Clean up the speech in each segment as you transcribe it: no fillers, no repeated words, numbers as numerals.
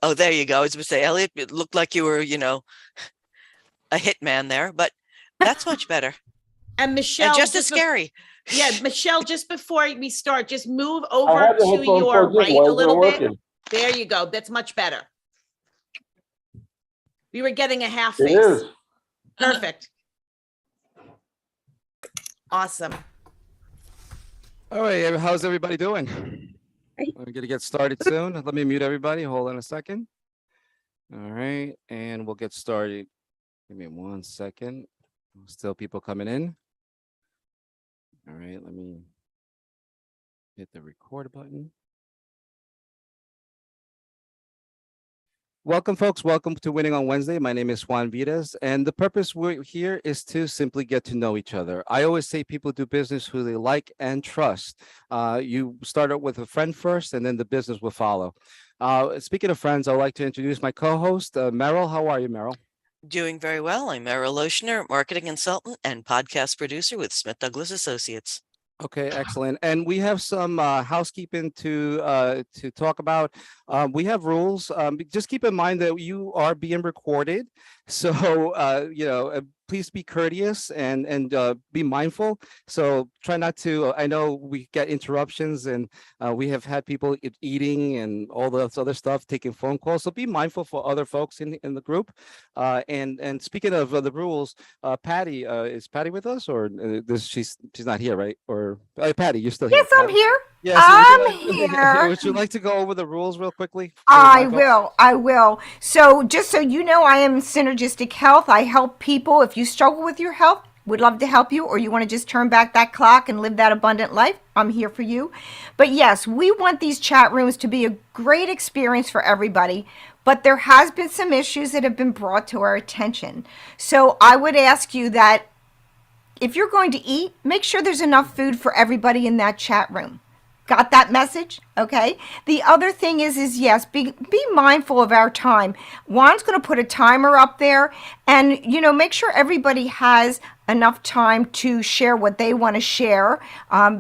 Oh, there you go. I was going to say, Elliot, it looked like you were, a hitman there, but that's much better And and Michelle, just as scary. Michelle, just before we start, just move I over had the to headphones your plugged in. right Why a isn't it little bit. working? There you go. That's much better. We were getting a half It face. is. Perfect. Awesome. All right, how's everybody doing? We're going to get started soon. Let me mute everybody. Hold on a second. All right, and we'll get started. Give me 1 second. Still people coming in. All right, let me hit the record button. Welcome, folks. Welcome to Winning on Wednesday. My name is Juan Vitas, and the purpose we're here is to simply get to know each other. I always say people do business who they like and trust. You start out with a friend first, and then the business will follow. Speaking of friends, I'd like to introduce my co-host, Meryl. How are you, Meryl? Doing very well. I'm Meryl Loshner, marketing consultant and podcast producer with Smith Douglas Associates. Okay, excellent. And we have some housekeeping to talk about. We have rules. Just keep in mind that you are being recorded, so please be courteous and be mindful. So try not to. I know we get interruptions, and we have had people eating and all this other stuff, taking phone calls. So be mindful for other folks in the group. And speaking of the rules, Patty, is Patty with us, or she's not here, right? Or Patty, you're still here? Yes, I'm Patty? here. Yes. I'm here. Would you like to go over the rules real quickly? I will. I will. So just so you know, I am Synergistic Health. I help people. If you struggle with your health, would love to help you, or you want to just turn back that clock and live that abundant life, I'm here for you. But yes, we want these chat rooms to be a great experience for everybody. But there has been some issues that have been brought to our attention. So I would ask you that if you're going to eat, make sure there's enough food for everybody in that chat room. Got that message? Okay. The other thing is yes, be mindful of our time. Juan's going to put a timer up there, and make sure everybody has enough time to share what they want to share,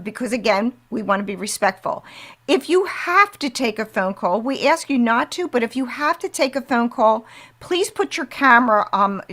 because again, we want to be respectful. If you have to take a phone call, we ask you not to, but if you have to take a phone call, please put your camera,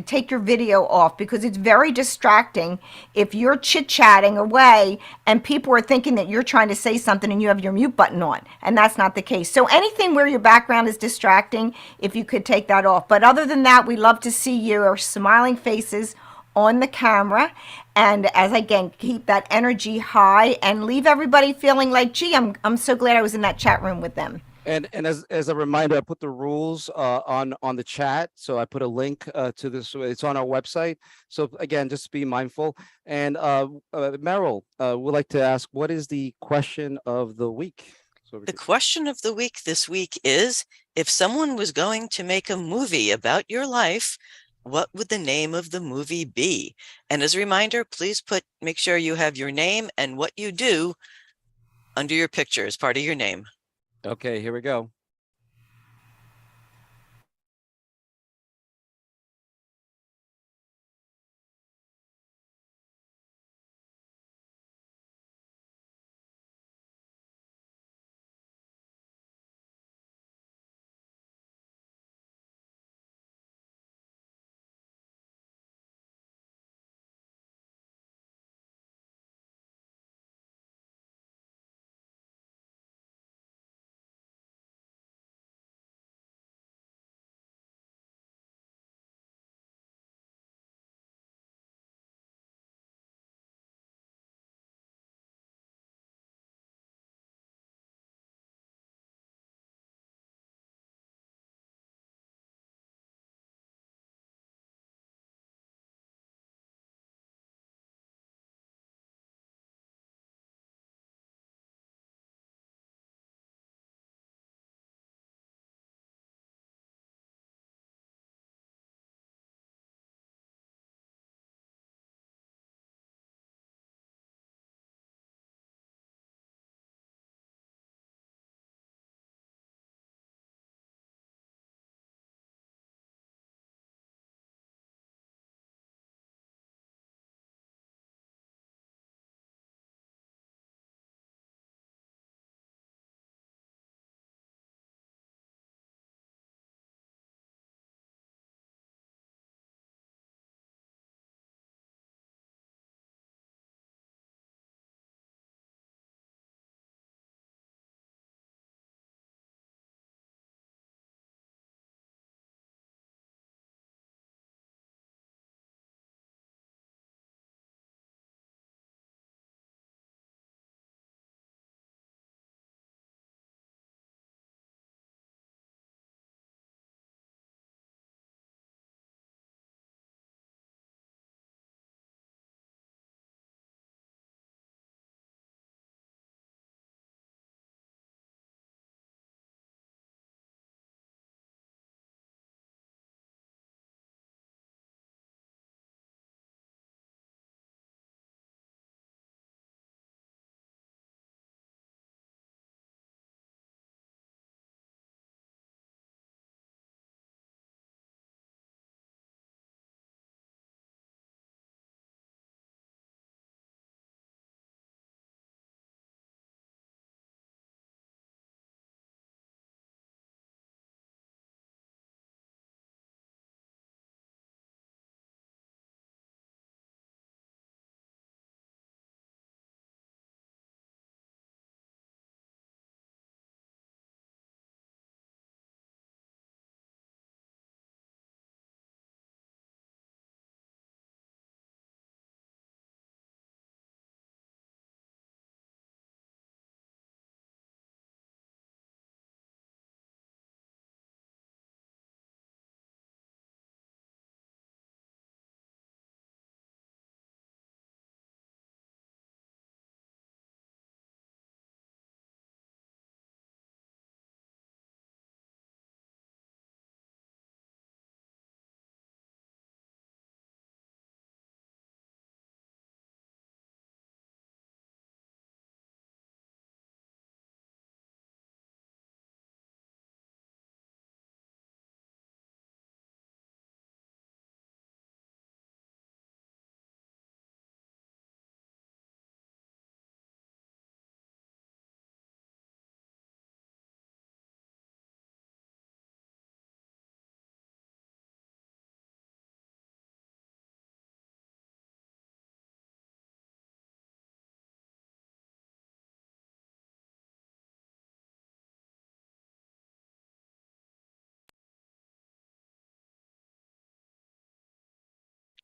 take your video off, because it's very distracting if you're chit-chatting away and people are thinking that you're trying to say something and you have your mute button on, and that's not the case. So anything where your background is distracting, if you could take that off. But other than that, we love to see your smiling faces on the camera, and as again, keep that energy high and leave everybody feeling like, gee, I'm so glad I was in that chat room with them. And as a reminder, I put the rules on the chat. So I put a link to this. It's on our website. So again, just be mindful. And Meryl would like to ask, what is the question of the week? The question of the week this week is, if someone was going to make a movie about your life, what would the name of the movie be? And as a reminder, please make sure you have your name and what you do under your picture as part of your name. Okay, here we go.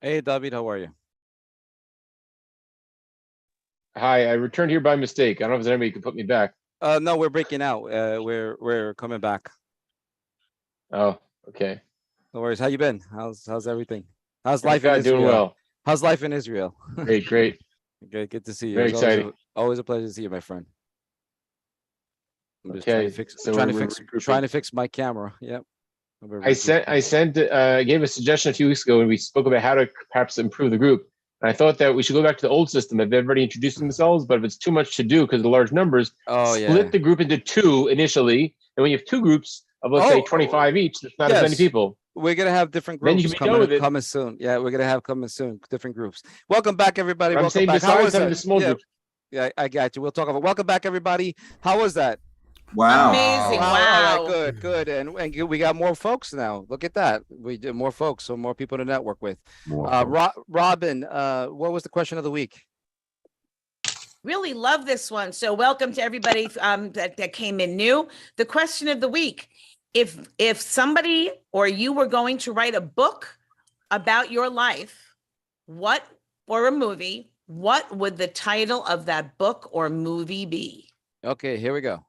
Hey, David, how are you? Hi, I returned here by mistake. I don't know if there's anybody who can put me back. No, we're breaking out. We're coming back. Oh, okay. No worries. How you been? How's everything? How's life in Yeah, Israel? doing well. How's life in Israel? Great, great. Good to see you. Very It's always exciting. always a pleasure to see you, my friend. I'm just Okay, so trying to we're fix regrouping. my camera. Yep. We're I gave a suggestion a few weeks ago when we spoke about how to perhaps improve the group. And I thought that we should go back to the old system of everybody introducing themselves, but if it's too much to do because of the large numbers, Oh yeah. split the group into two initially. And when you have two groups of, let's say, 25 each, that's not as many yes. people. We're gonna have different Then you groups can be done with it. coming soon. Yeah, we're gonna have coming soon. Different groups. Welcome back, everybody. But I'm Welcome saying back. How besides was having that? the small Yeah, groups, yeah, I got you. We'll talk about. Welcome back, everybody. How was that? Wow. Amazing. All right, Wow. good. And we got more folks now. Look at that. We did more folks, so more people to network with. Robin, what was the question of the week? Really love this one. So welcome to everybody that came in new. The question of the week: if somebody or you were going to write a book about your life, what or a movie, what would the title of that book or movie be? Okay, here we go.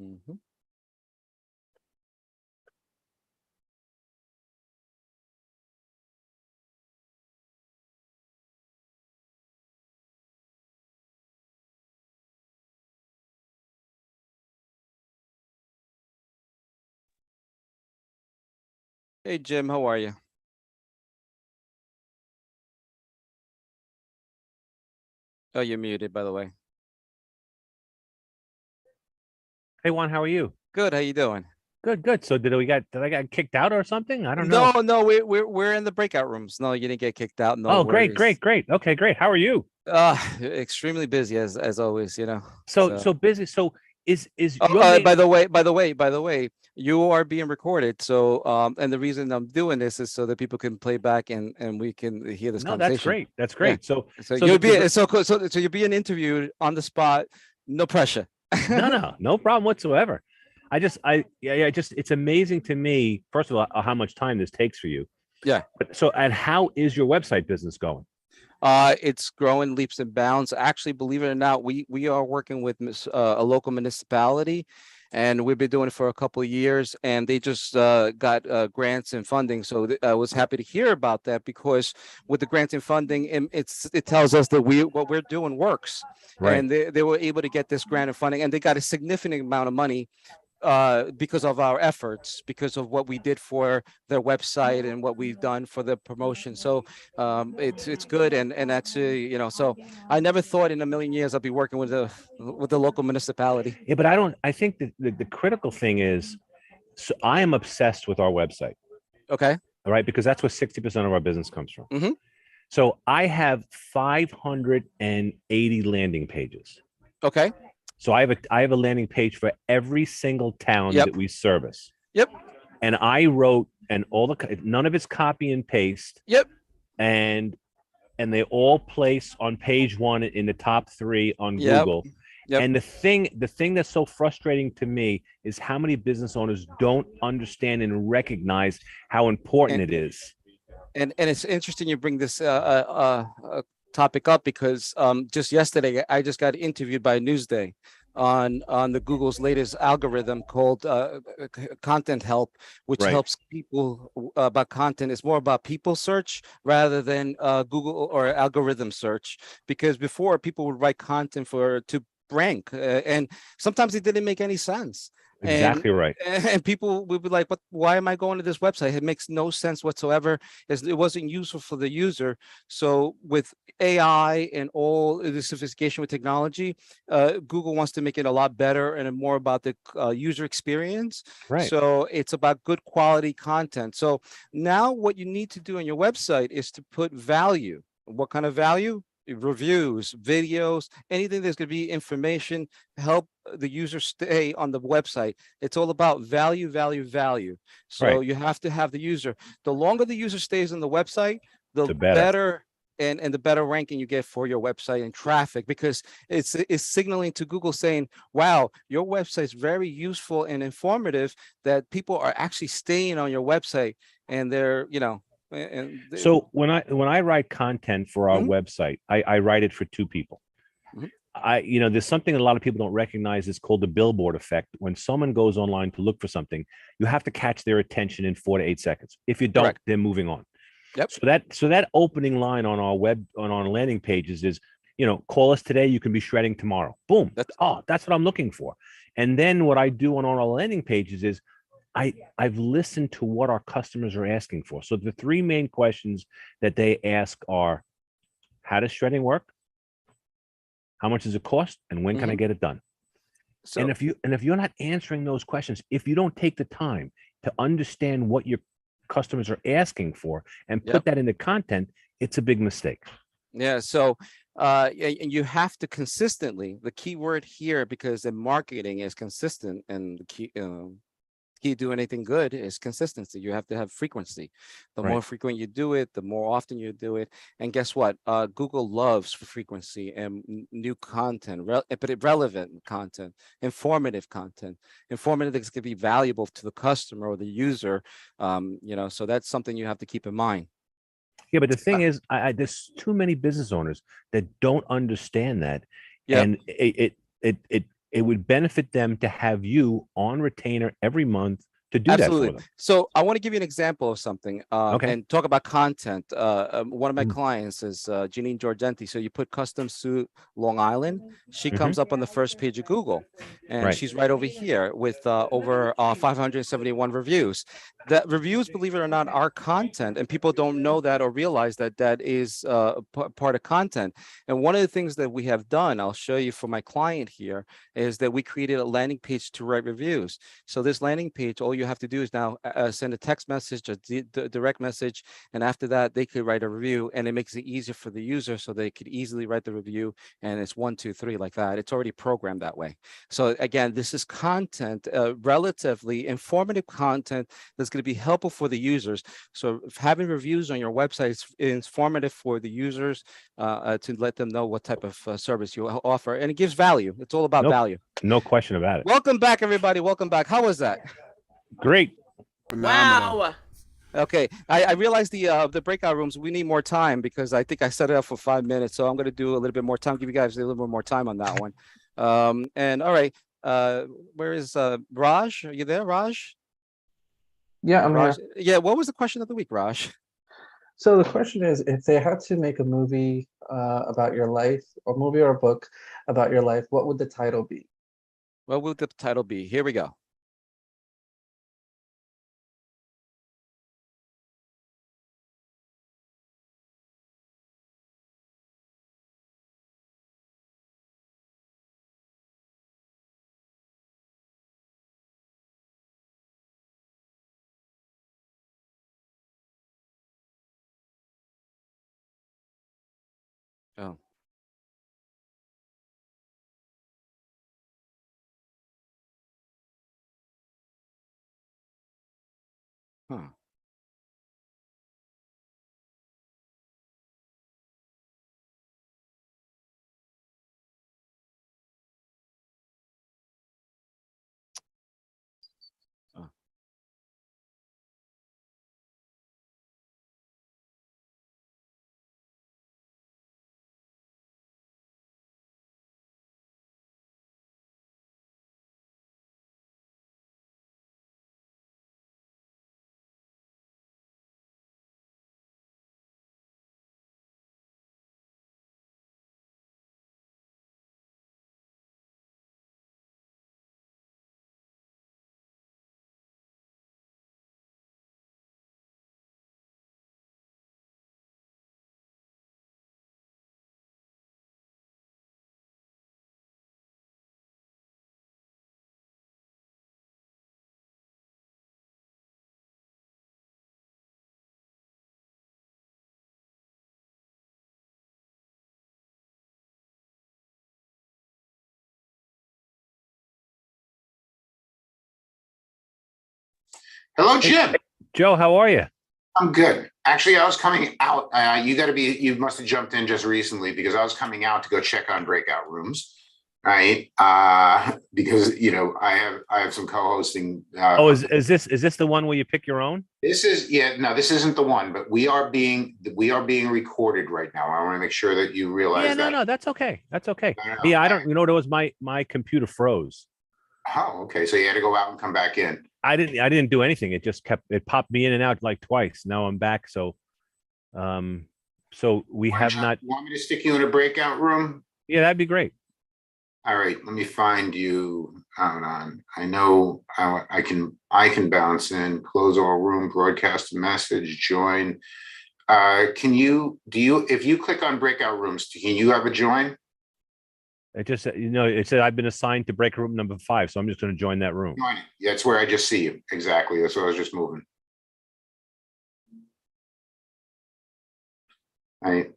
Mhm. Hey, Jim, how are you? Oh, you're muted, by the way. Hey Juan, how are you? Good. How you doing? Good. So did I get kicked out or something? I don't know. No, we're in the breakout rooms. No, you didn't get kicked out. No Oh, worries. great. Okay, great. How are you? Extremely busy as always, you know. So busy. So is Oh, your main, by the way, you are being recorded. So, and the reason I'm doing this is so that people can play back and we can hear this no, that's conversation. great. That's Yeah. great. So So so you'll the- be so you're being interviewed on the spot, no pressure. no problem whatsoever. It's amazing to me, first of all, how much time this takes for you. Yeah. But and how is your website business going? It's growing leaps and bounds. Actually, believe it or not, we are working with a local municipality, and we've been doing it for a couple of years, and they just got grants and funding. So I was happy to hear about that because with the grants and funding, it tells us that what we're doing works. Right. And they were able to get this grant and funding, and they got a significant amount of money because of our efforts, because of what we did for their website and what we've done for the promotion. So it's good, and that's you know. So I never thought in a million years I'd be working with the local municipality. Yeah, but I think that the critical thing is, so I am obsessed with our website. Okay. All right, because that's where 60% of our business comes from. Mhm. So I have 580 landing pages. Okay. So I have a landing page for every single town Yep. that we service. Yep. And I wrote, and none of it's copy and paste. Yep. And they all place on page one in the top 3 on Yep. Google. Yep. And the thing that's so frustrating to me is how many business owners don't understand and recognize how important it is. And it's interesting you bring this topic up because just yesterday I just got interviewed by Newsday on the Google's latest algorithm called Content Help, which Right. helps people about content. It's more about people search rather than Google or algorithm search, because before people would write content to rank, and sometimes it didn't make any sense. Exactly right. And people would be like, "But why am I going to this website? It makes no sense whatsoever. It wasn't useful for the user." So with AI and all the sophistication with technology, Google wants to make it a lot better and more about the user experience. Right. So it's about good quality content. So now what you need to do on your website is to put value. What kind of value? Reviews, videos, anything that's going to be information, help the user stay on the website. It's all about value. So Right. you have to have the user. The longer the user stays on the website, the The better. and the better ranking you get for your website and traffic, because it's signaling to Google saying, wow, your website's very useful and informative, that people are actually staying on your website, and they're, So when I write content for our Mhm. website, I write it for two people. Mhm. There's something a lot of people don't recognize. It's called the billboard effect. When someone goes online to look for something, you have to catch their attention in 4 to 8 seconds. If you don't, Correct. they're moving on. Yep. So that opening line on our landing pages is, call us today, you can be shredding tomorrow. Boom. That's That's what I'm looking for. And then what I do on our landing pages is I've listened to what our customers are asking for. So the three main questions that they ask are, how does shredding work? How much does it cost? And when can I get it done? so. And if you're not answering those questions, if you don't take the time to understand what your customers are asking for and put Yep. that into content, it's a big mistake. Yeah. So, and you have to consistently, the key word here, because in marketing is consistent, and the key to do anything good is consistency. You have to have frequency. The Right. more frequent you do it, the more often you do it. And guess what? Google loves frequency and new content, but relevant content, informative content, informative that's going to be valuable to the customer or the user. So that's something you have to keep in mind. Yeah, but the thing is, there's too many business owners that don't understand that, Yeah. and it would benefit them to have you on retainer every month to do that for Absolutely. them. So I want to give you an example of something, Okay. and talk about content. One of my Mhm. clients is Janine Giorgenti. So you put custom suit Long Island, she comes up on the first page of Google, and Right. she's right over here with over 571 reviews. That reviews, believe it or not, are content, and people don't know that or realize that that is part of content. And one of the things that we have done, I'll show you for my client here, is that we created a landing page to write reviews. So this landing page, all you have to do is now send a text message, a direct message, and after that, they could write a review, and it makes it easier for the user, so they could easily write the review, and it's 1, 2, 3 like that. It's already programmed that way. So again, this is content, relatively informative content that's going to be helpful for the users. So having reviews on your website is informative for the users, to let them know what type of service you offer, and it gives value. It's all about value. No question about it. Welcome back, everybody. Welcome back. How was that? Great. Phenomenal. Wow. Okay, I realized the breakout rooms, we need more time, because I think I set it up for 5 minutes, so I'm going to do a little bit more time, give you guys a little bit more time on that one. And all right, where is Raj? Are you there, Raj? Yeah, I'm Raj, here. yeah. What was the question of the week, Raj? So the question is, if they had to make a movie about your life, or movie or a book about your life, what would the title be? What will the title be? Here we go. Oh. Huh. Oh. Hello, Jim. Joe, how are you? I'm good. Actually, I was coming out. You must have jumped in just recently because I was coming out to go check on Breakout Rooms, right? Because I have some co-hosting. Oh, is this the one where you pick your own? This is no, this isn't the one, but we are being recorded right now. I want to make sure that you realize Yeah, that. no, that's okay. That's okay. No, no, no. Yeah, I don't. You know, there was my computer froze. Oh, okay. So you had to go out and come back in. I didn't do anything. It just it popped me in and out like twice. Now I'm back. Um, so we have not. Want me to stick you in a breakout room? Yeah, that'd be great. All right, let me find you. Hold on. I know I can bounce in, close all room, broadcast a message, join. If you click on breakout rooms, can you have a join? It just it said I've been assigned to break room number 5, so I'm just going to join that room. Join it. Yeah, that's where I just see you. Exactly. That's what I was just moving. All right.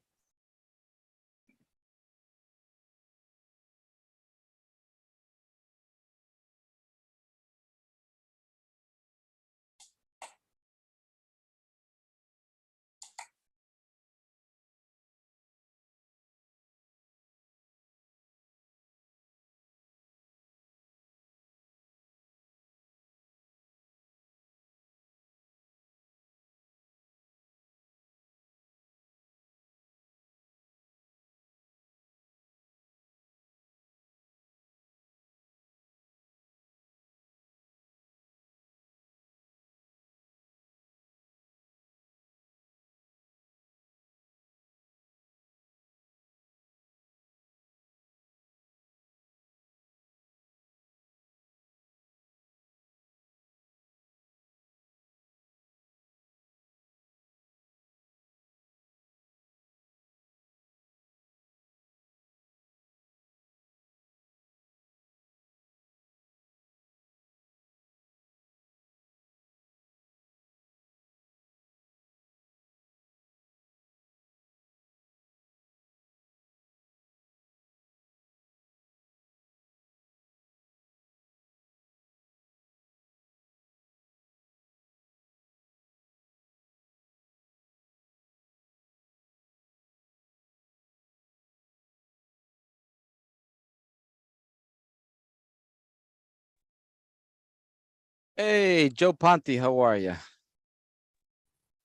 Hey, Joe Ponte, how are you?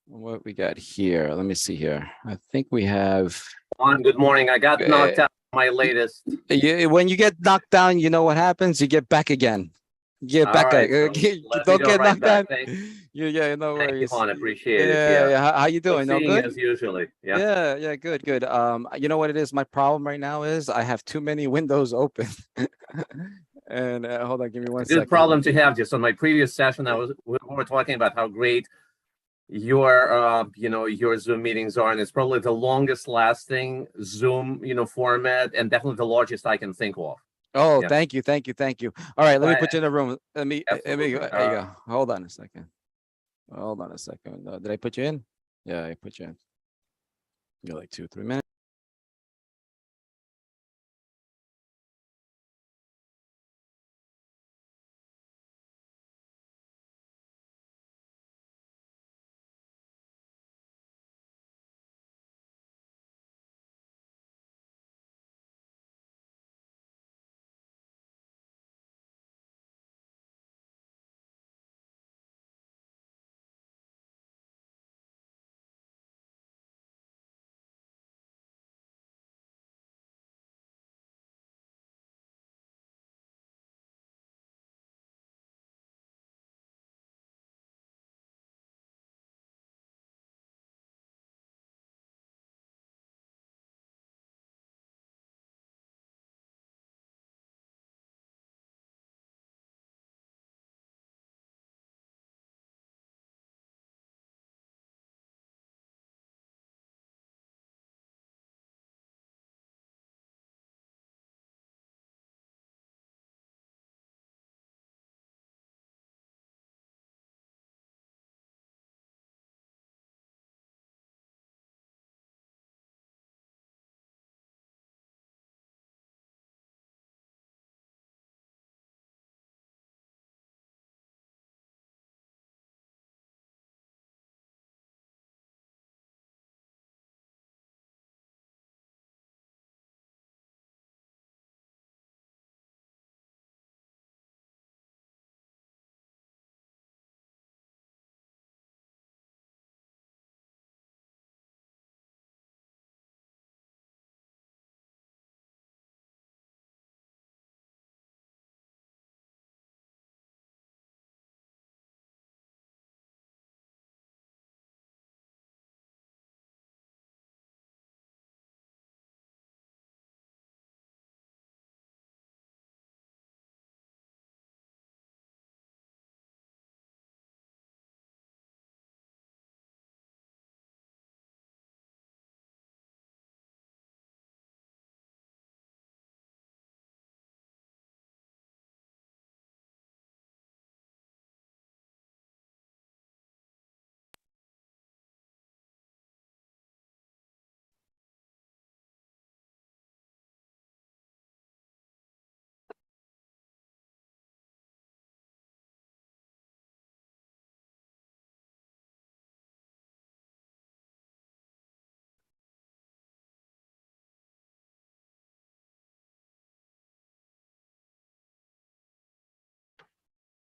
What we got here? Let me see here. I think we have. Good morning. I got knocked out my latest. When you get knocked down, you know what happens? You get back again. You get back. Right, so Don't get knocked down. Thank No you, worries. Juan. Appreciate it. Yeah. How you doing? No Seeing good? as usually. Yeah. Yeah, good. You know what it is? My problem right now is I have too many windows open. And hold on, give me one second. Good problem to have. Just on my previous session, we were talking about how great your Zoom meetings are, and it's probably the longest lasting Zoom, format, and definitely the largest I can think of. Oh, Yeah. thank you. All right, let me put you in a room. Let me go. There you go. Hold on a second. Did I put you in? Yeah, I put you in. You're like 2-3 minutes.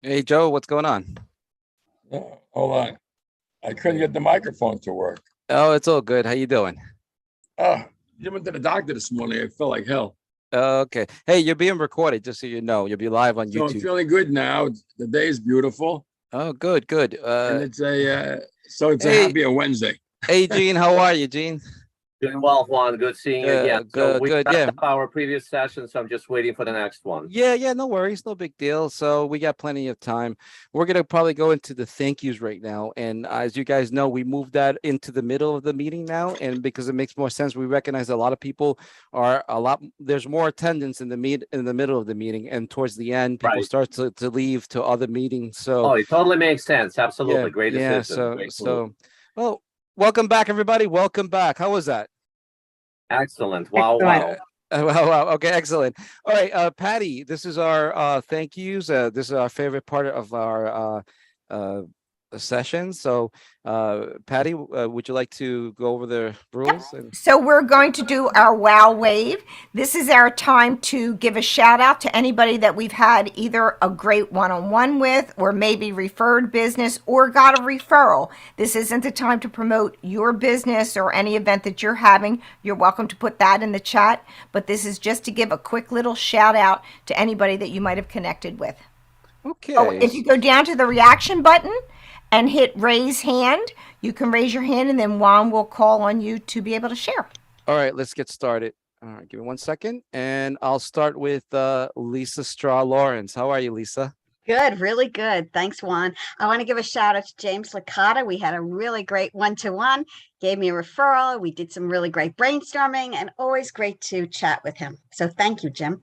Hey, Joe, what's going on? Hold on. I couldn't get the microphone to work. Oh, it's all good. How you doing? Oh, you went to the doctor this morning. I felt like hell. Okay. Hey, you're being recorded, just so you know. You'll be live on So I'm YouTube. feeling good now. The day is beautiful. Oh, good, good. And it's a hey, happy Wednesday. Hey, Gene, how are you, Gene? Doing well, Juan. Good seeing you again. So we good, wrapped yeah. up our previous session, so I'm just waiting for the next one. Yeah, no worries, no big deal. So we got plenty of time. We're gonna probably go into the thank yous right now, and as you guys know, we moved that into the middle of the meeting now, and because it makes more sense, we recognize a lot of people are there's more attendance in the middle of the meeting, and towards the end, people start to leave to other meetings. So it totally makes sense. Absolutely, great yeah. decision. Well, welcome back, everybody. Welcome back. How was that? Excellent. Wow. Wow. Okay, excellent. All right, Patty, this is our thank yous. This is our favorite part of our session. So, Patty, would you like to go over the rules? Yep. So we're going to do our wow wave. This is our time to give a shout out to anybody that we've had either a great one-on-one with, or maybe referred business or got a referral. This isn't the time to promote your business or any event that you're having. You're welcome to put that in the chat, but this is just to give a quick little shout out to anybody that you might have connected with. Okay. Oh, if you go down to the reaction button and hit raise hand, you can raise your hand, and then Juan will call on you to be able to share. All right, let's get started. All right, give me 1 second, and I'll start with Lisa Straw Lawrence. How are you, Lisa? Good, really good. Thanks, Juan. I want to give a shout out to James Licata. We had a really great one-to-one, gave me a referral. We did some really great brainstorming, and always great to chat with him. So thank you, Jim.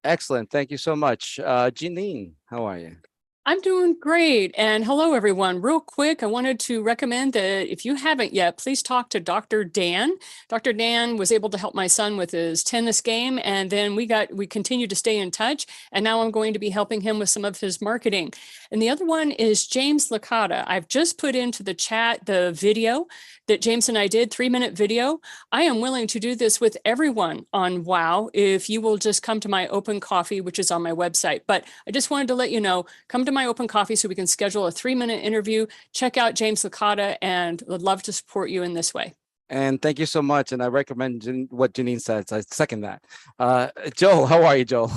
Excellent. Thank you so much. Janine, how are you? I'm doing great. And hello, everyone. Real quick, I wanted to recommend that if you haven't yet, please talk to Dr. Dan. Dr. Dan was able to help my son with his tennis game. And then we continued to stay in touch. And now I'm going to be helping him with some of his marketing. And the other one is James Licata. I've just put into the chat the video that James and I did, 3-minute video. I am willing to do this with everyone on WOW if you will just come to my open coffee, which is on my website. But I just wanted to let you know, come to my open coffee so we can schedule a 3-minute interview. Check out James Licata, and would love to support you in this way. And thank you so much. And I recommend what Janine says. I second that. Joel, how are you, Joel?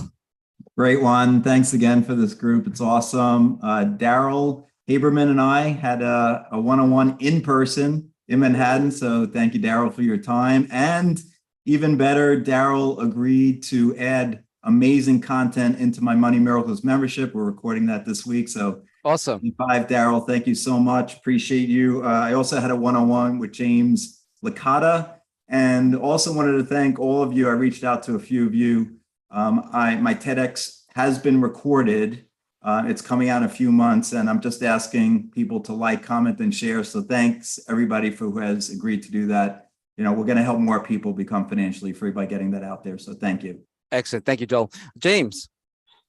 Great one. Thanks again for this group. It's awesome. Daryl Haberman and I had a one-on-one in person in Manhattan. So thank you, Daryl, for your time. And even better, Daryl agreed to add amazing content into my Money Miracles membership. We're recording that this week. So awesome. Daryl, thank you so much. Appreciate you. I also had a one-on-one with James Licata, and also wanted to thank all of you. I reached out to a few of you. My TEDx has been recorded. It's coming out in a few months, and I'm just asking people to like, comment, and share. So thanks everybody who has agreed to do that. You know, we're going to help more people become financially free by getting that out there. So thank you. Excellent. Thank you, Joel. James.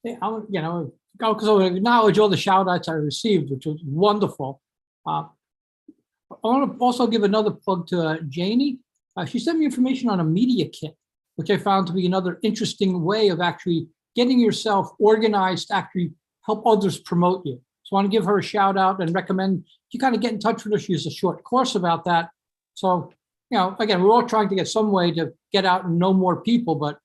Yeah, because I acknowledge all the shout outs I received, which was wonderful. I want to also give another plug to Janie. She sent me information on a media kit, which I found to be another interesting way of actually getting yourself organized to actually help others promote you. So I want to give her a shout out and recommend you kind of get in touch with her. She has a short course about that. So, again, we're all trying to get some way to get out and know more people, but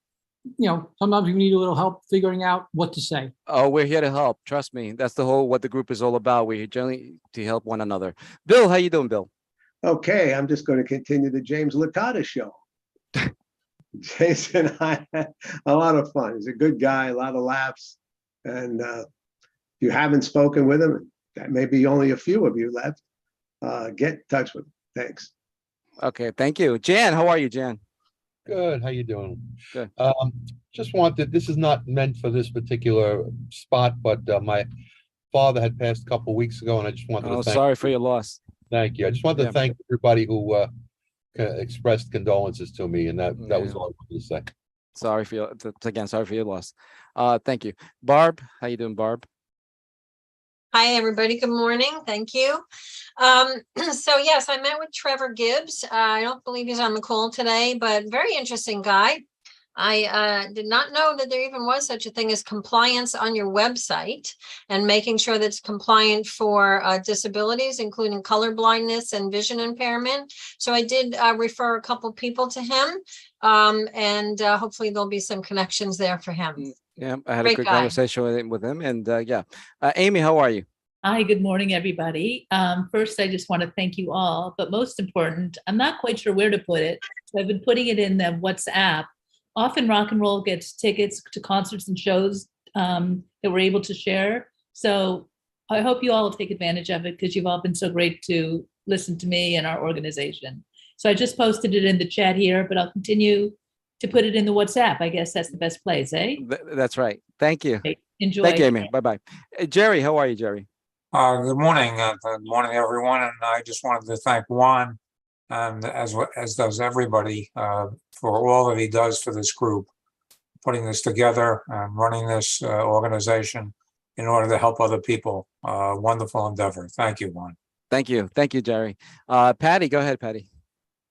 sometimes we need a little help figuring out what to say. Oh, we're here to help. Trust me. That's what the group is all about. We're here generally to help one another. Bill, how you doing, Bill? Okay, I'm just going to continue the James Licata show. Jason and I had a lot of fun. He's a good guy, a lot of laughs. And if you haven't spoken with him, that may be only a few of you left, get in touch with him. Thanks. Okay, thank you. Jan, how are you, Jan? Good. How you doing? Good. Just wanted, this is not meant for this particular spot, but my father had passed a couple of weeks ago, and I just wanted to thank. Sorry for your loss. Thank you. I just wanted to thank everybody who expressed condolences to me, and that was all I wanted to say. Sorry for your loss. Thank you. Barb, how you doing, Barb? Hi, everybody. Good morning. Thank you. So yes, I met with Trevor Gibbs. I don't believe he's on the call today, but very interesting guy. I did not know that there even was such a thing as compliance on your website, and making sure that it's compliant for disabilities, including color blindness and vision impairment. So I did refer a couple people to him, and hopefully there'll be some connections there for him. Yeah, I had Great a good guy. conversation with him, and yeah. Amy, how are you? Hi, good morning, everybody. First, I just want to thank you all, but most important, I'm not quite sure where to put it. So I've been putting it in the WhatsApp. Often rock and roll gets tickets to concerts and shows that we're able to share. So I hope you all will take advantage of it, because you've all been so great to listen to me and our organization. So I just posted it in the chat here, but I'll continue to put it in the WhatsApp. I guess that's the best place, eh? That's right. Thank you. Okay, enjoy. Thank you, Amy. Bye-bye. Jerry, how are you, Jerry? Good morning. Good morning, everyone. And I just wanted to thank Juan, and as does everybody, for all that he does for this group, putting this together and running this organization in order to help other people. Wonderful endeavor. Thank you, Juan. Thank you. Thank you, Jerry. Patty, go ahead, Patty.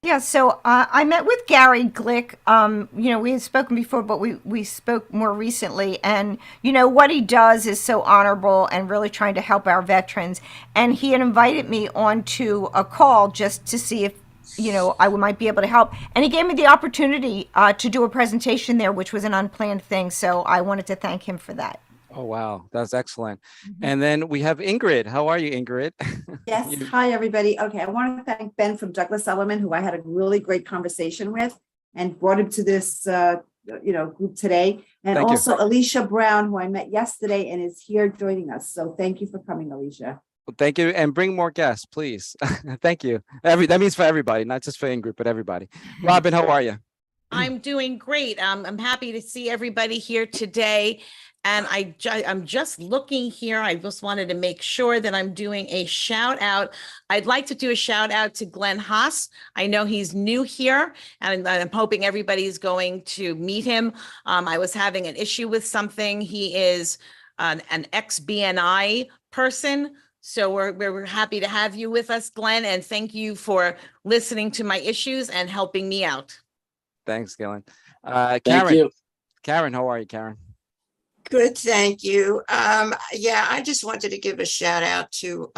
Yeah, so I met with Gary Glick. We had spoken before, but we spoke more recently. And, what he does is so honorable and really trying to help our veterans. And he had invited me onto a call just to see if, I might be able to help. And he gave me the opportunity to do a presentation there, which was an unplanned thing. So I wanted to thank him for that. Oh, wow. That's excellent. And then we have Ingrid. How are you, Ingrid? Yes. Hi, everybody. Okay. I want to thank Ben from Douglas Elliman, who I had a really great conversation with and brought him to this, group today. And Thank you. also Alicia Brown, who I met yesterday and is here joining us. So thank you for coming, Alicia. Thank you. And bring more guests, please. Thank you. That means for everybody, not just for Ingrid, but everybody. Robin, how are you? I'm doing great. I'm happy to see everybody here today. And I'm just looking here. I just wanted to make sure that I'm doing a shout out. I'd like to do a shout out to Glenn Haas. I know he's new here, and I'm hoping everybody's going to meet him. I was having an issue with something. He is an ex-BNI person. So we're happy to have you with us, Glenn, and thank you for listening to my issues and helping me out. Thanks, Gillen. Thank Karen. you. Karen, how are you, Karen? Good, thank you. Yeah, I just wanted to give a shout out to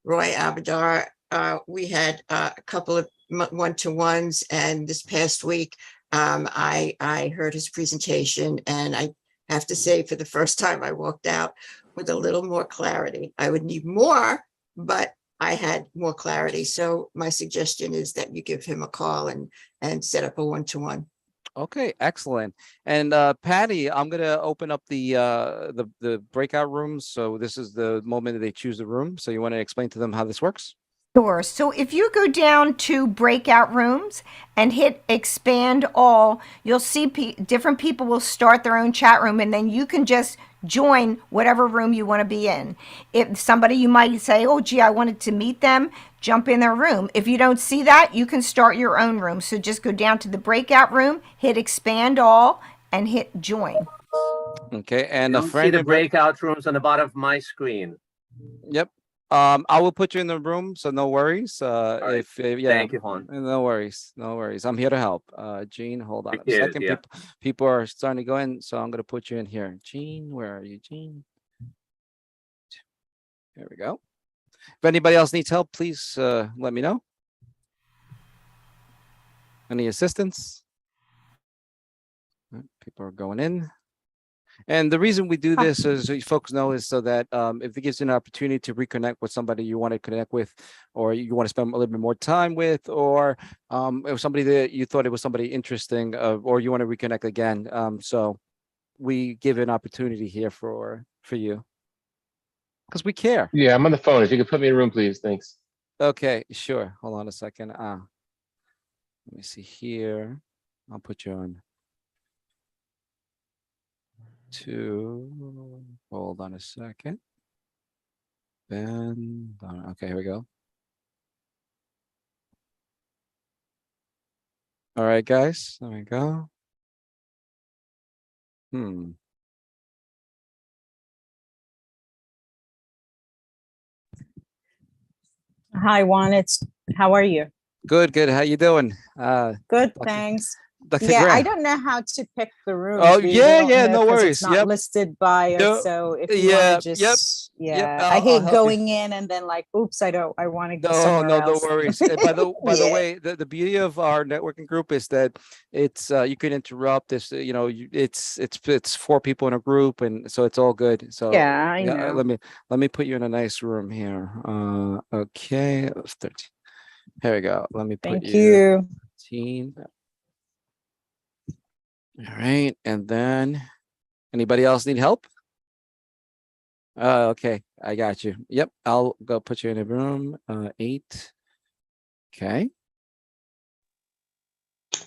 Roy Abadar. We had a couple of one-to-ones, and this past week, I heard his presentation, and I have to say, for the first time, I walked out with a little more clarity. I would need more, but I had more clarity. So my suggestion is that you give him a call and set up a one-to-one. Okay, excellent. And Patty, I'm gonna open up the breakout rooms. So this is the moment that they choose the room. So you want to explain to them how this works? Sure. So if you go down to breakout rooms and hit expand all, you'll see different people will start their own chat room, and then you can just join whatever room you want to be in. If somebody, you might say, oh, gee, I wanted to meet them, jump in their room. If you don't see that, you can start your own room. So just go down to the breakout room, hit expand all, and hit join. Okay. And I a don't see friend the breakout rooms on the bottom of my screen. Yep. I will put you in the room, so no worries. Right. Yeah, Thank you, Juan. no worries, no worries. I'm here to help. Jean, hold on a Appreciate it, second. yeah. People are starting to go in, so I'm gonna put you in here. Jean, where are you, Jean? There we go. If anybody else needs help, please let me know. Any assistance? People are going in. And the reason we do this, as you folks know, is so that if it gives you an opportunity to reconnect with somebody you want to connect with, or you want to spend a little bit more time with, or if somebody that you thought it was somebody interesting, or you want to reconnect again. So we give an opportunity here for you because we care. Yeah, I'm on the phone. If you could put me in a room, please. Thanks. Okay, sure. Hold on a second. Let me see here. I'll put you on. Hold on a second. Then okay, here we go. All right, guys, there we go. Hi, Juan. How are you? Good. How you doing? Good, thanks. Dr. Yeah, I Grant. don't know how to pick the rooms. Oh, We yeah, don't yeah, know no 'cause worries. it's not Yep. listed by us. No, So if you yeah, want to yep, just, yep. yeah, I I'll hate help you. going in and then like, oops, I want to go No, somewhere no, no else. worries. And by the Yeah. way, the beauty of our networking group is that it's you can interrupt this. You know, it's 4 people in a group, and so it's all good. So Yeah, I yeah, know. let me put you in a nice room here. Okay, 13. Here we go. Let me put Thank you you. 13. All right, and then anybody else need help? Okay, I got you. Yep, I'll go put you in a room. 8. Okay.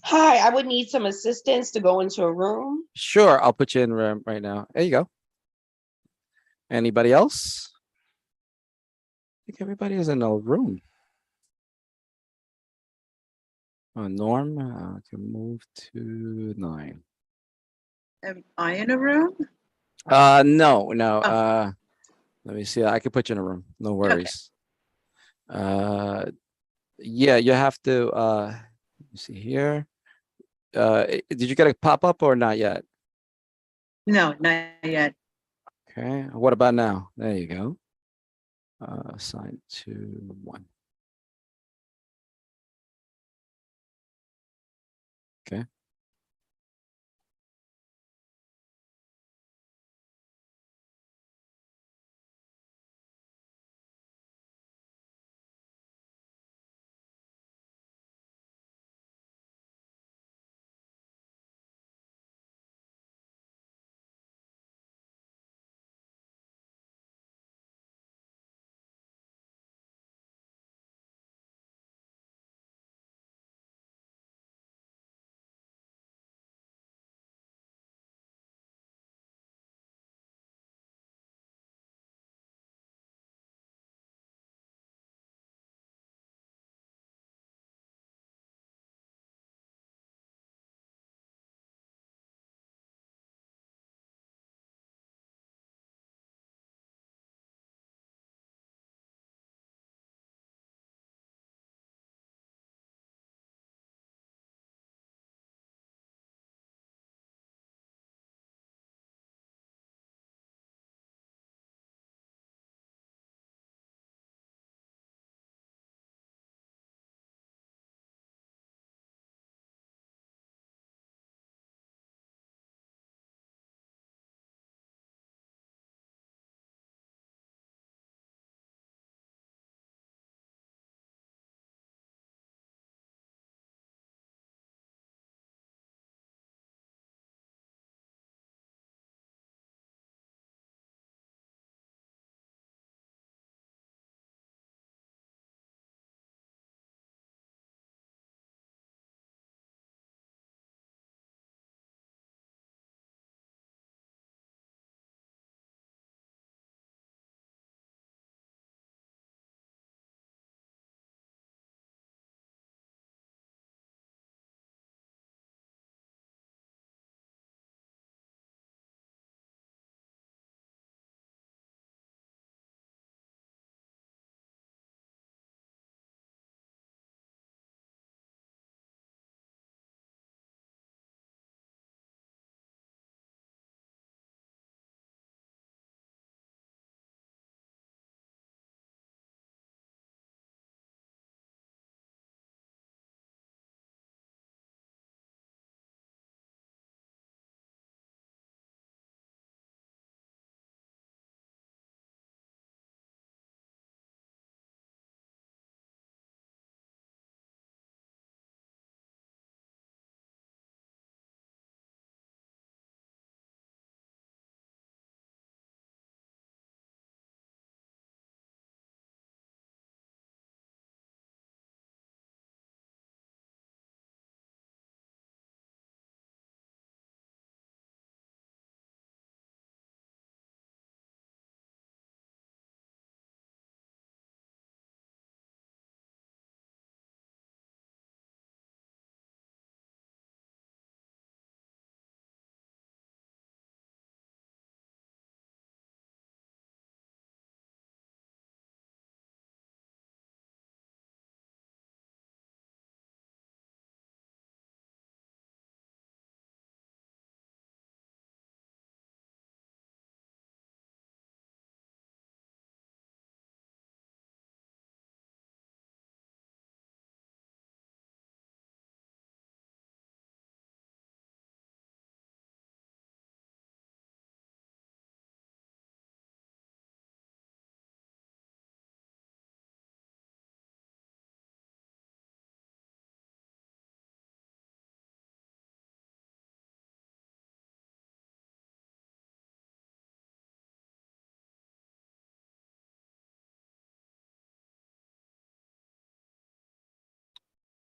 Hi, I would need some assistance to go into a room. Sure, I'll put you in room right now. There you go. Anybody else? I think everybody is in a room. Norm, I can move to 9. Am I in a room? No. Oh. Let me see. I can put you in a room. No worries. Yeah, you have to. Let me see here. Did you get a pop up or not yet? No, not yet. Okay. What about now? There you go. Assign to 1. Okay.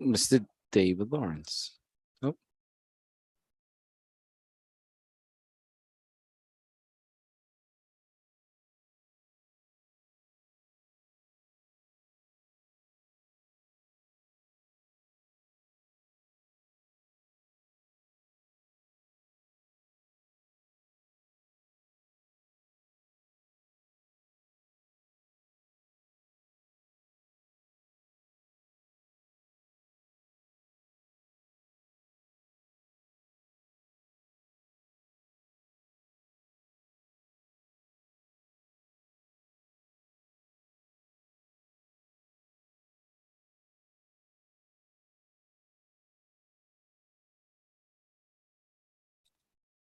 Mr. David Lawrence. Oh.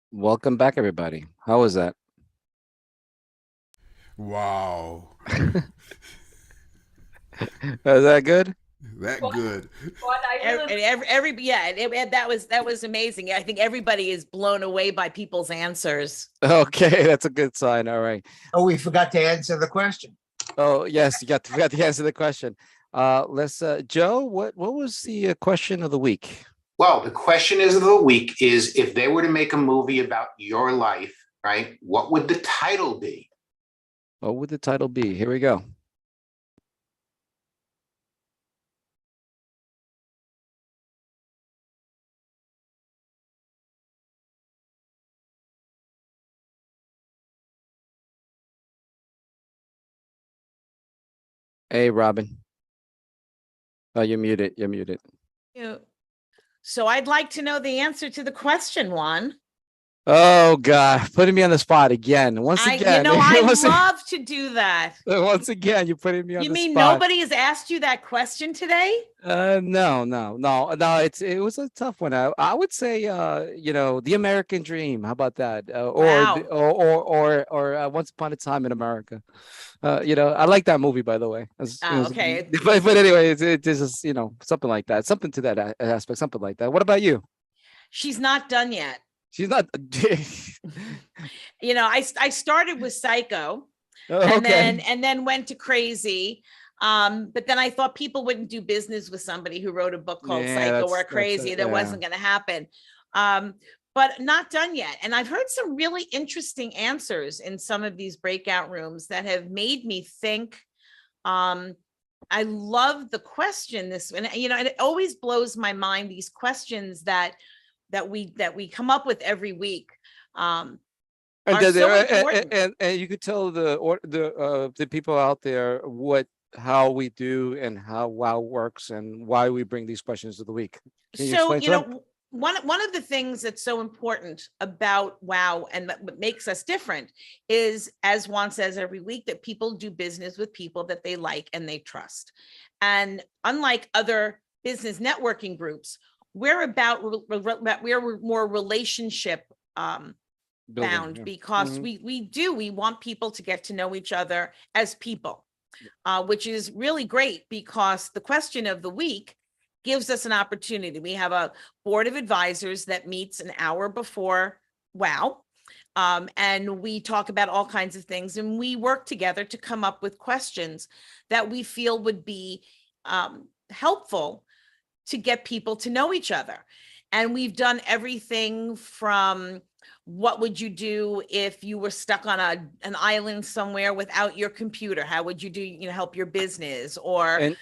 Welcome back, everybody. How was that? Wow. Was that good? That good. That was amazing. I think everybody is blown away by people's answers. Okay, that's a good sign. All right. Oh, we forgot to answer the question. Oh, yes, forgot to answer the question. Let's Joe, what was the question of the week? Well, the question of the week is, if they were to make a movie about your life, right, what would the title be? What would the title be? Here we go. Hey, Robin. Oh, you're muted. You're muted. So I'd like to know the answer to the question, Juan. Oh God, putting me on the spot again. Once again, I once a- love to do that. once again, you're putting me on You the mean spot. nobody has asked you that question today? No. It was a tough one. I would say, The American Dream. How about that? Wow. Or Once Upon a Time in America. I like that movie, by the way. Okay. But anyway, it's just something like that, something to that aspect, something like that. What about you? She's not done yet. She's not. I started with Psycho, Okay. and then went to Crazy. But then I thought people wouldn't do business with somebody who wrote a book called Yeah, Psycho that's or Crazy. That wasn't going to happen. But not done yet. And I've heard some really interesting answers in some of these breakout rooms that have made me think. I love the question and it always blows my mind, these questions that we come up with every week. And you could tell the people out there how we do and how WOW works and why we bring these questions of the week. Can you So, explain to them? one of the things that's so important about WOW and what makes us different is, as Juan says every week, that people do business with people that they like and they trust. And unlike other business networking groups, we're more relationship bound, because we want people to get to know each other as people, which is really great, because the question of the week gives us an opportunity. We have a board of advisors that meets an hour before WOW, and we talk about all kinds of things, and we work together to come up with questions that we feel would be helpful to get people to know each other. And we've done everything from, what would you do if you were stuck on an island somewhere without your computer? How would you do, help your business, or,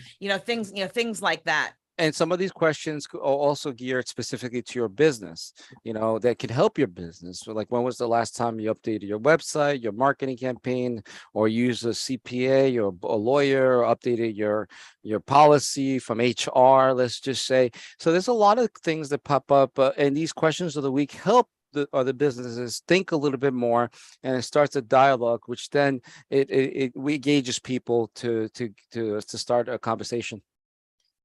things like that. And some of these questions are also geared specifically to your business, that could help your business. So like, when was the last time you updated your website, your marketing campaign, or used a CPA or a lawyer, or updated your policy from HR, let's just say. So there's a lot of things that pop up, and these questions of the week help the businesses think a little bit more, and it starts a dialogue, which then it engages people to start a conversation.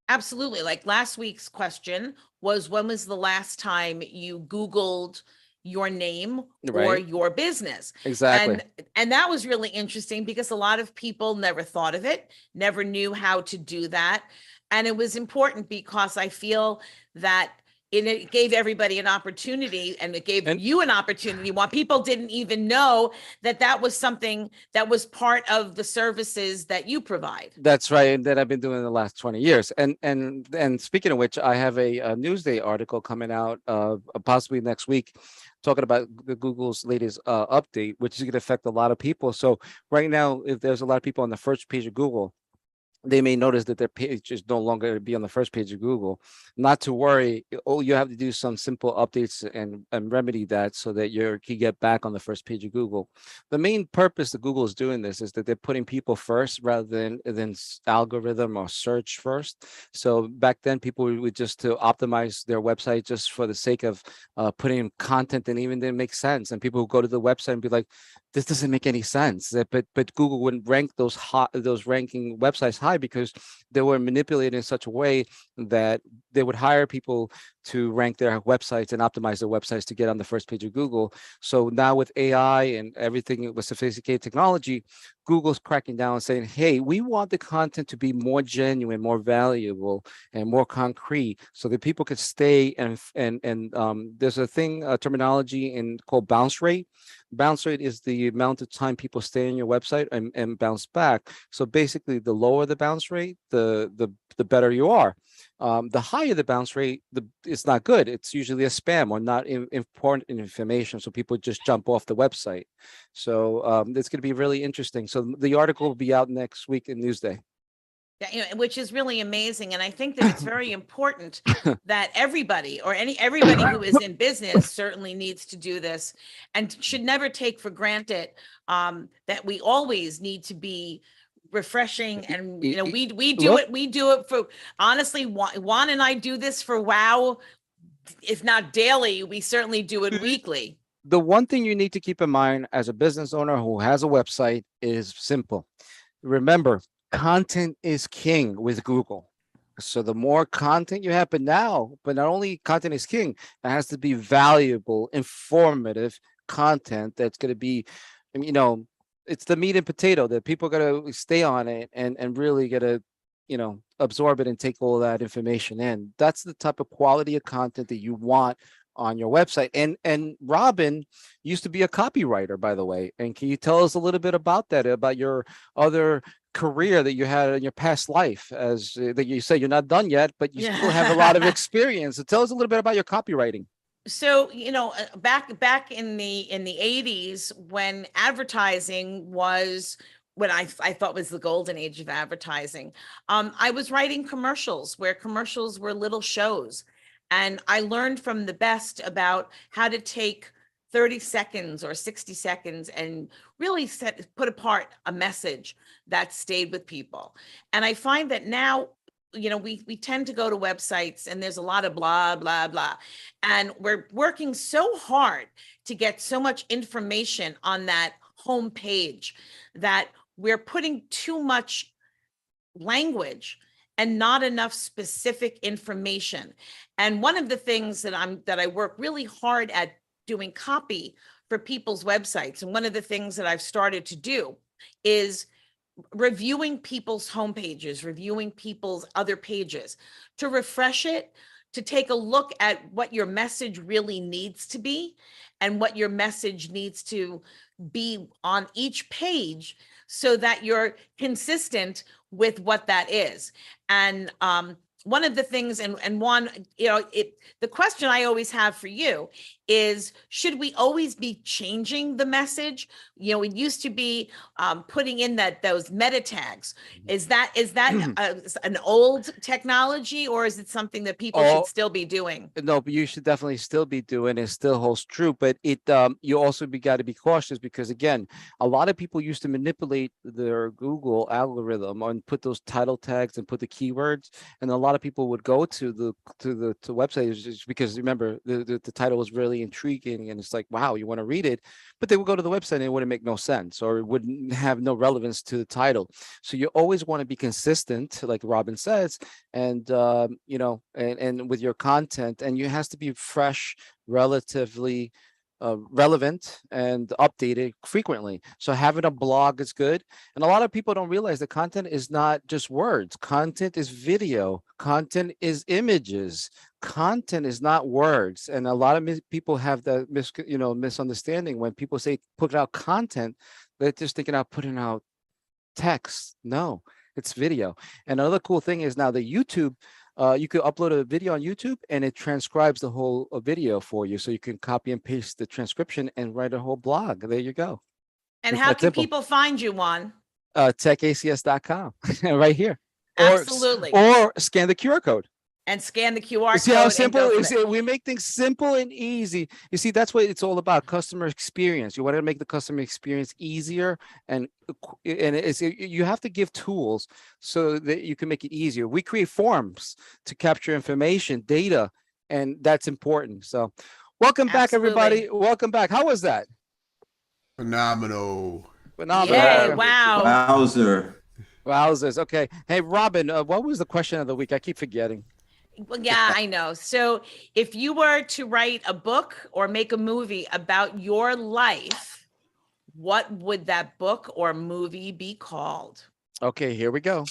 Absolutely. Like last week's question was, when was the last time you Googled your name or Right. your business? Exactly. And that was really interesting, because a lot of people never thought of it, never knew how to do that. And it was important, because I feel that it gave everybody an opportunity, and it gave you an opportunity while people didn't even know that that was something that was part of the services that you provide. That's right, and that I've been doing the last 20 years. And speaking of which, I have a Newsday article coming out possibly next week, talking about the Google's latest update, which is going to affect a lot of people. So right now, if there's a lot of people on the first page of Google, they may notice that their page is no longer be on the first page of Google. Not to worry. All you have to do some simple updates and remedy that so that you can get back on the first page of Google. The main purpose that Google is doing this is that they're putting people first rather than algorithm or search first. So back then, people would just to optimize their website just for the sake of putting content and even didn't make sense. And people would go to the website and be like, this doesn't make any sense. But Google wouldn't rank those ranking websites high because they were manipulated in such a way that they would hire people to rank their websites and optimize their websites to get on the first page of Google. So now with AI and everything with sophisticated technology, Google's cracking down and saying, hey, we want the content to be more genuine, more valuable, and more concrete so that people could stay and there's a terminology called bounce rate. Bounce rate is the amount of time people stay on your website and bounce back. So basically, the lower the bounce rate, the better you are. The higher the bounce rate, it's not good. It's usually a spam or not important information. So people just jump off the website. So it's going to be really interesting. So the article will be out next week in Newsday. Yeah, which is really amazing. And I think that it's very important that everybody who is in business certainly needs to do this and should never take for granted that we always need to be refreshing. And we do it for, honestly, Juan and I do this for WOW, if not daily, we certainly do it weekly. The one thing you need to keep in mind as a business owner who has a website is simple. Remember, content is king with Google. So the more content you have, but not only content is king, it has to be valuable, informative content that's going to be, it's the meat and potato that people are going to stay on it and really get to, absorb it and take all that information in. That's the type of quality of content that you want on your website. And Robin used to be a copywriter, by the way. And can you tell us a little bit about that, about your other career that you had in your past life, as that you say you're not done yet, but you still have a lot of experience. So tell us a little bit about your copywriting. So, back in the 80s, when advertising was what I thought was the golden age of advertising, I was writing commercials where commercials were little shows. And I learned from the best about how to take 30 seconds or 60 seconds and really put apart a message that stayed with people. And I find that now, we tend to go to websites and there's a lot of blah, blah, blah. And we're working so hard to get so much information on that home page that we're putting too much language and not enough specific information. And one of the things that I work really hard at doing copy for people's websites, and one of the things that I've started to do is reviewing people's homepages, reviewing people's other pages to refresh it, to take a look at what your message really needs to be and what your message needs to be on each page so that you're consistent with what that is. And one of the things, and one, the question I always have for you is, should we always be changing the message? It used to be putting in those meta tags. Is that an old technology, or is it something that people should still be doing? No, but you should definitely still be doing it. Still holds true, but you also got to be cautious because, again, a lot of people used to manipulate their Google algorithm and put those title tags and put the keywords, and a lot of people would go to the website just because, remember, the title was really intriguing and it's like, wow, you want to read it, but they would go to the website and it wouldn't make no sense or it wouldn't have no relevance to the title. So you always want to be consistent, like Robin says, and and with your content, and it has to be fresh, relatively relevant and updated frequently. So having a blog is good. And a lot of people don't realize that content is not just words. Content is video. Content is images. Content is not words. And a lot of people have the misunderstanding when people say put out content, they're just thinking about putting out text. No, it's video. And another cool thing is now the YouTube, you could upload a video on YouTube and it transcribes the whole video for you. So you can copy and paste the transcription and write a whole blog. There you go. And It's how that can simple. people find you, Juan? Techacs.com right here. Absolutely. Or scan the QR code. And scan the QR You see how code. simple And go is from there. it? We make things simple and easy. You see, that's what it's all about, customer experience. You want to make the customer experience easier, and you have to give tools so that you can make it easier. We create forms to capture information, data, and that's important. So welcome back, everybody. Welcome back. How was that? Phenomenal. Phenomenal. Yay, Okay. wow. Wowzer. Wowzers. Okay. Hey, Robin, what was the question of the week? I keep forgetting. Well, yeah, I know. So if you were to write a book or make a movie about your life, what would that book or movie be called? Okay, here we go.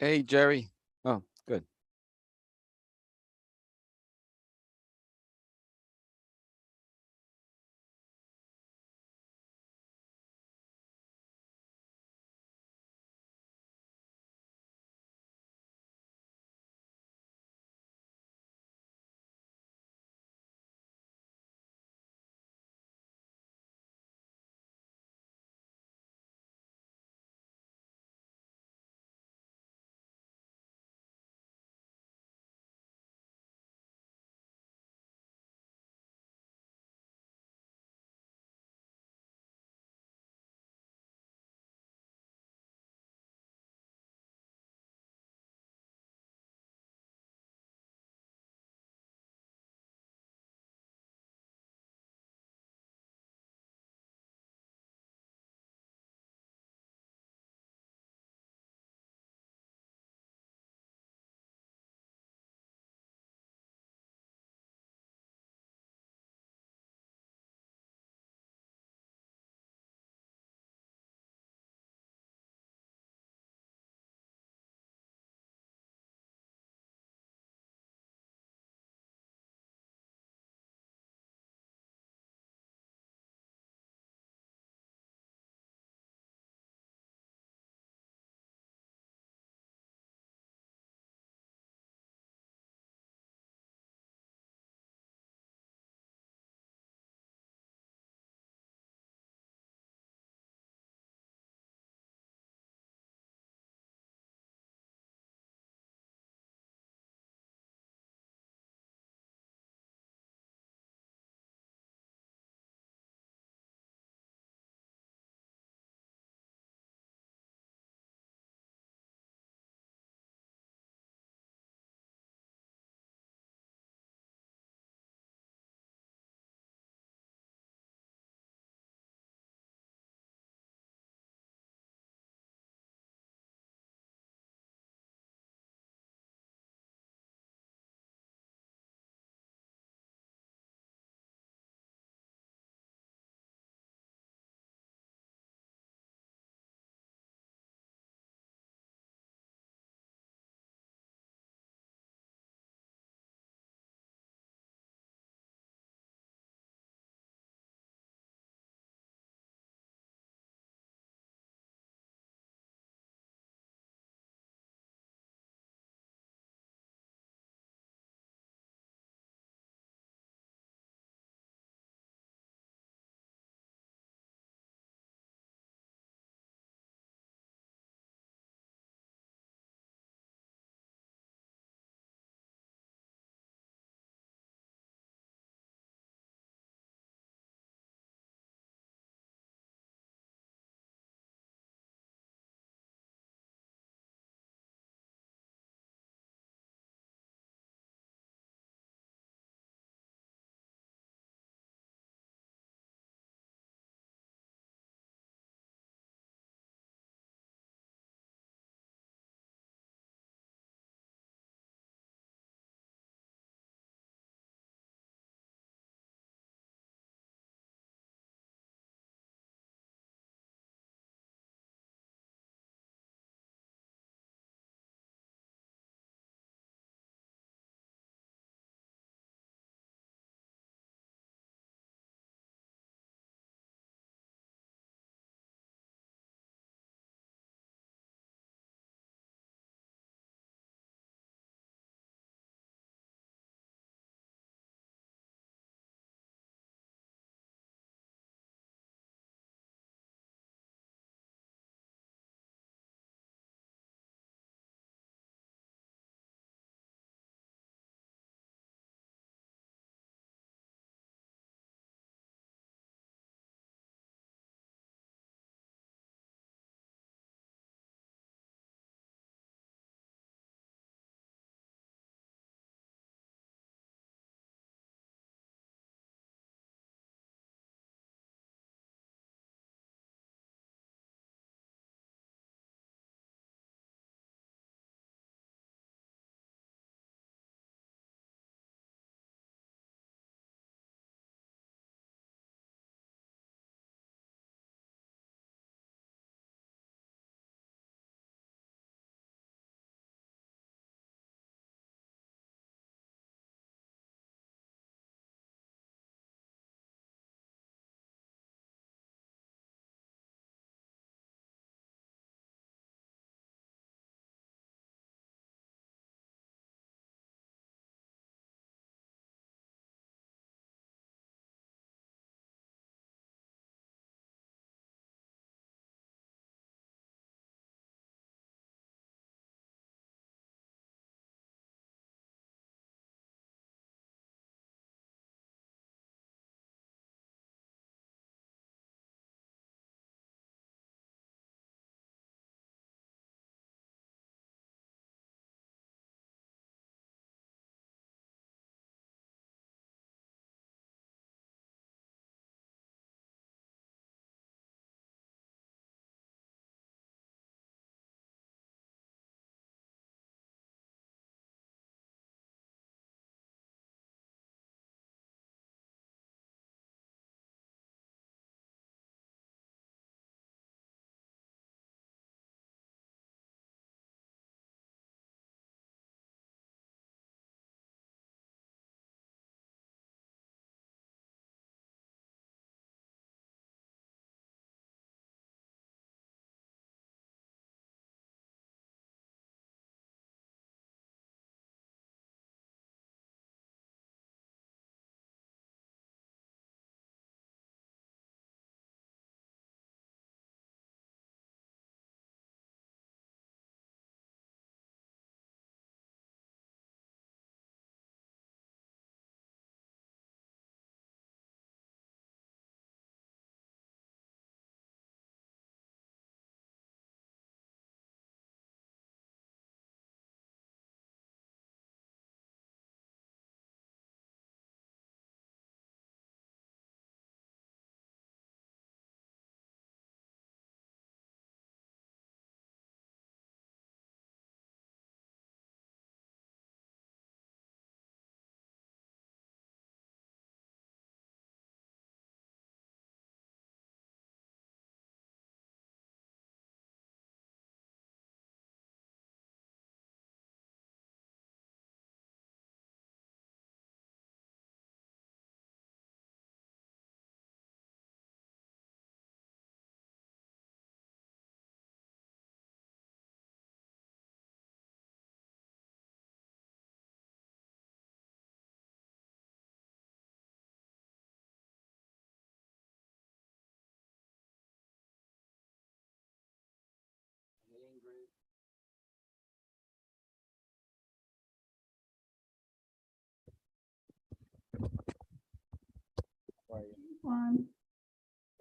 Hey, Jerry. Oh, good.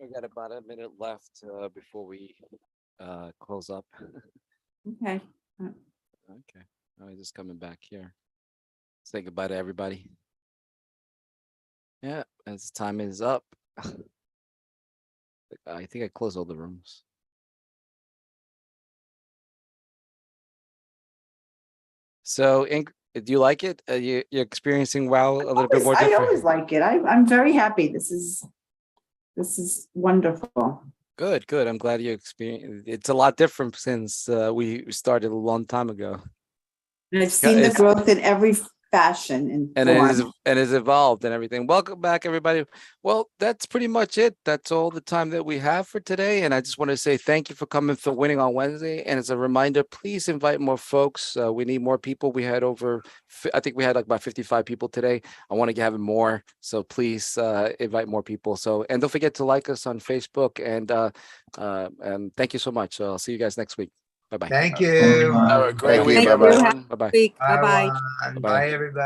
We got about a minute left before we close up. Okay. Okay. I'm just coming back here. Say goodbye to everybody. Yeah, as time is up. I think I closed all the rooms. So, do you like it? You're experiencing WoW a little bit more I different? always like it. I'm very happy. This is wonderful. Good, good. I'm glad you experienced. It's a lot different since we started a long time ago. And I've seen the It's- growth in every fashion and form. it is evolved and everything. Welcome back, everybody. Well, that's pretty much it. That's all the time that we have for today. And I just want to say thank you for coming for Winning on Wednesday. And as a reminder, please invite more folks. We need more people. We had I think we had like about 55 people today. I want to have more. So please invite more people. So, and don't forget to like us on Facebook. And thank you so much. So I'll see you guys next week. Bye-bye. Thank you. Have a great week, Thank you. everyone. Have a Bye-bye. week. Bye-bye. Bye, everybody.